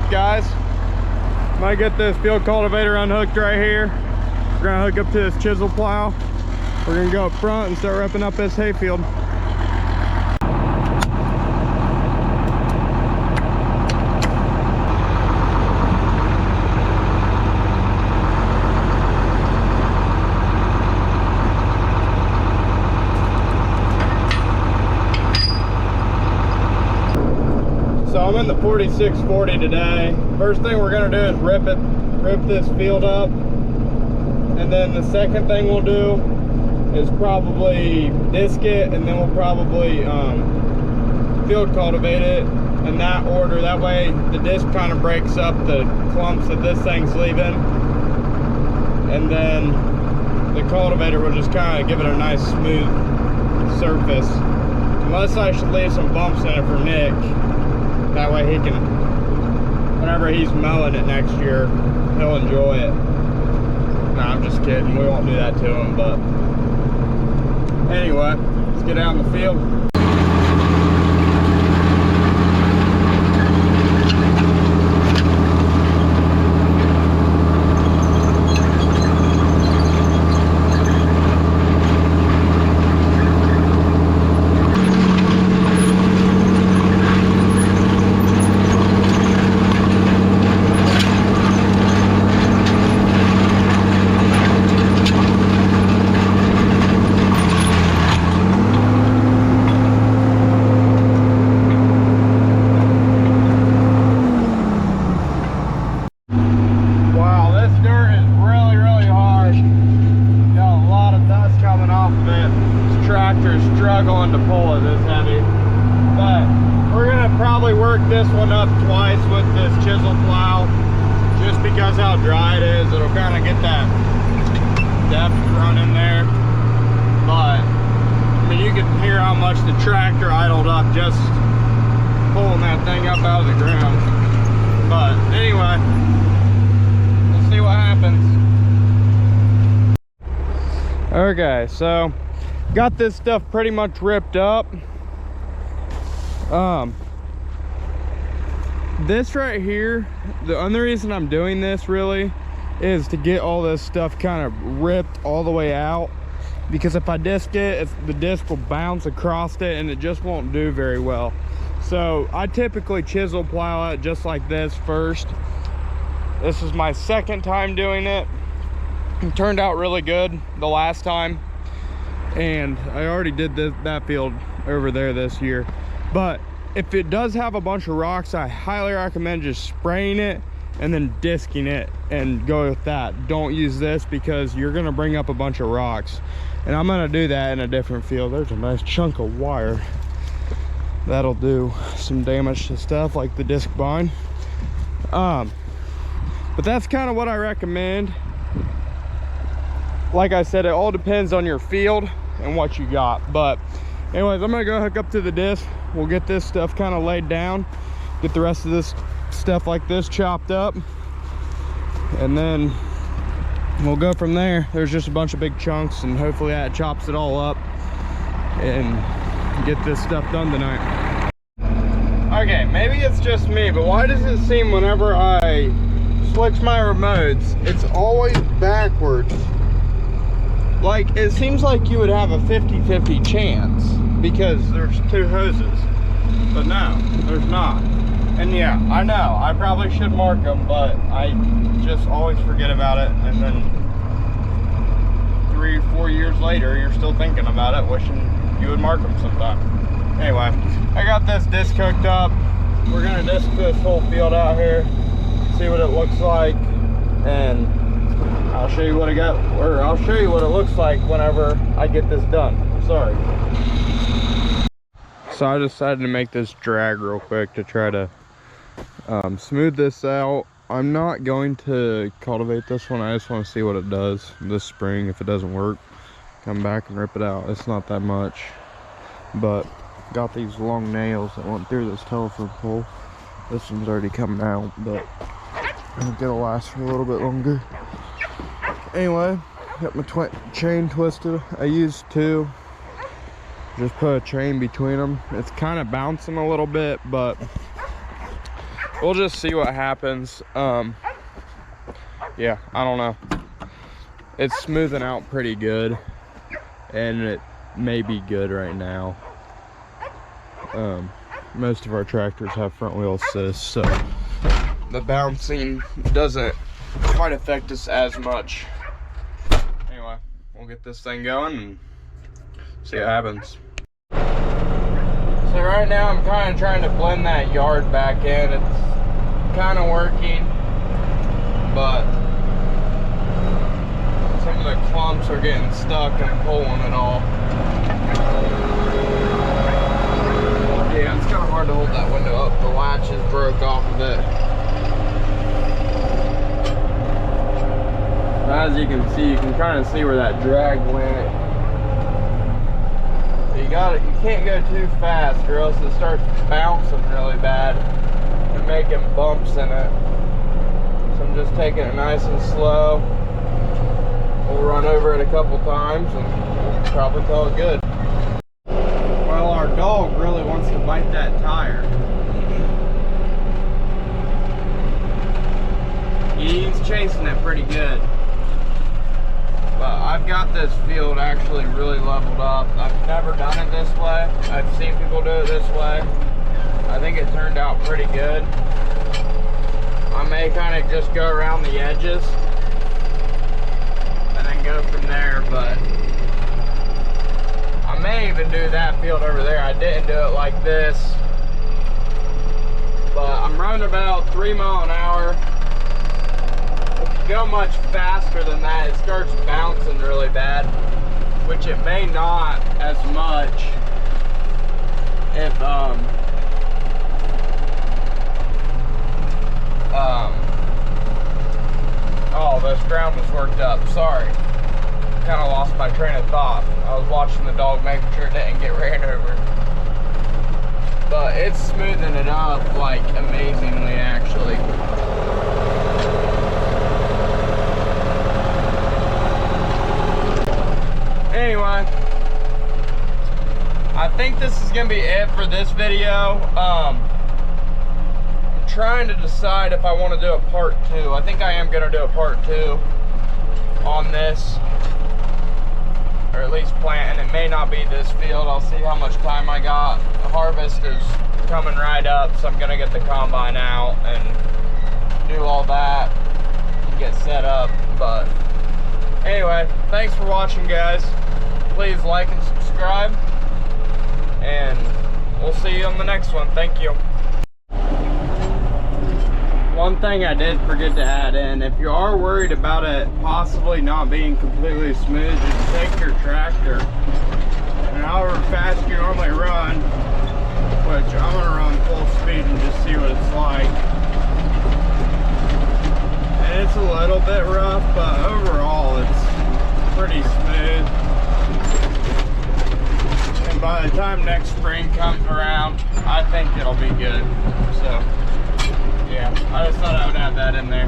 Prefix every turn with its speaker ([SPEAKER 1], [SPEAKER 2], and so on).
[SPEAKER 1] up, guys? I'm gonna get this field cultivator unhooked right here. We're gonna hook up to this chisel plow. We're gonna go up front and start ripping up this hayfield. So I'm in the 4640 today. First thing we're gonna do is rip this field up. And then the second thing we'll do is probably disc it, and then we'll probably field cultivate it in that order. That way the disc kind of breaks up the clumps that this thing's leaving. And then the cultivator will just kind of give it a nice smooth surface. Unless I should leave some bumps in it for Nick. That way he can, whenever he's mowing it next year, he'll enjoy it. No, I'm just kidding. We won't do that to him, but anyway, let's get out in the field. Struggling to pull it this heavy, but we're gonna probably work this one up twice with this chisel plow, just because how dry it is. It'll kind of get that depth running there. But I mean, you can hear how much the tractor idled up just pulling that thing up out of the ground. But anyway, we'll see what happens. Okay, so got this stuff pretty much ripped up. This right here, the only reason I'm doing this really is to get all this stuff kind of ripped all the way out, because if I disc it, the disc will bounce across it and it just won't do very well. So I typically chisel plow it just like this first. This is my second time doing it. It turned out really good the last time. And I already did that field over there this year. But if it does have a bunch of rocks, I highly recommend just spraying it and then disking it and go with that. Don't use this because you're gonna bring up a bunch of rocks. And I'm gonna do that in a different field. There's a nice chunk of wire. That'll do some damage to stuff like the disc bind. But that's kind of what I recommend. Like I said, it all depends on your field and what you got. But anyways, I'm gonna go hook up to the disc. We'll get this stuff kind of laid down, get the rest of this stuff like this chopped up, and then we'll go from there. There's just a bunch of big chunks, and hopefully that chops it all up and get this stuff done tonight. Okay, maybe it's just me, but why does it seem whenever I switch my remotes, it's always backwards? Like, it seems like you would have a 50-50 chance because there's two hoses, but no, there's not. And yeah, I know, I probably should mark them, but I just always forget about it, and then 3 or 4 years later, you're still thinking about it, wishing you would mark them sometime. Anyway, I got this disc hooked up. We're gonna disc this whole field out here, see what it looks like, and I'll show you what I got, or I'll show you what it looks like whenever I get this done. Sorry. So I decided to make this drag real quick to try to smooth this out. I'm not going to cultivate this one. I just want to see what it does this spring. If it doesn't work, come back and rip it out. It's not that much, but got these long nails that went through this telephone pole. This one's already coming out, but I think it'll last for a little bit longer. Anyway, got my chain twisted. I used two. Just put a chain between them. It's kind of bouncing a little bit, but we'll just see what happens. Yeah, I don't know. It's smoothing out pretty good, and it may be good right now. Most of our tractors have front wheel assist, so the bouncing doesn't quite affect us as much. Anyway, we'll get this thing going and see what happens. So right now I'm kind of trying to blend that yard back in. It's kind of working, but some of the clumps are getting stuck and pulling it all. Yeah, it's kind of hard to hold that window up. The latches broke off of it. As you can see, you can kind of see where that drag went. You can't go too fast or else it starts bouncing really bad and making bumps in it. So I'm just taking it nice and slow. We'll run over it a couple times and we'll probably call it good. Well, our dog really wants to bite that tire. He's chasing it pretty good. But I've got this field actually really leveled up. I've never done it this way. I've seen people do it this way. I think it turned out pretty good. I may kind of just go around the edges and then go from there, but I may even do that field over there. I didn't do it like this, but I'm running about 3 miles an hour. Go much faster than that, it starts bouncing really bad, which it may not as much if oh, this ground was worked up. Sorry, kind of lost my train of thought. I was watching the dog, making sure it didn't get ran over, but it's smoothing it up like amazingly actually. Anyway, I think this is gonna be it for this video. I'm trying to decide if I want to do a part 2. I think I am gonna do a part 2 on this, or at least plant, and it may not be this field. I'll see how much time I got. The harvest is coming right up, so I'm gonna get the combine out and do all that and get set up. But anyway, thanks for watching, guys. Please like and subscribe, and we'll see you on the next one. Thank you. One thing I did forget to add in, if you are worried about it possibly not being completely smooth, just take your tractor, and however fast you normally run, which I'm going to run full speed and just see what it's like. And it's a little bit rough, but overall it's pretty smooth. And by the time next spring comes around, I think it'll be good. So yeah, I just thought I would add that in there.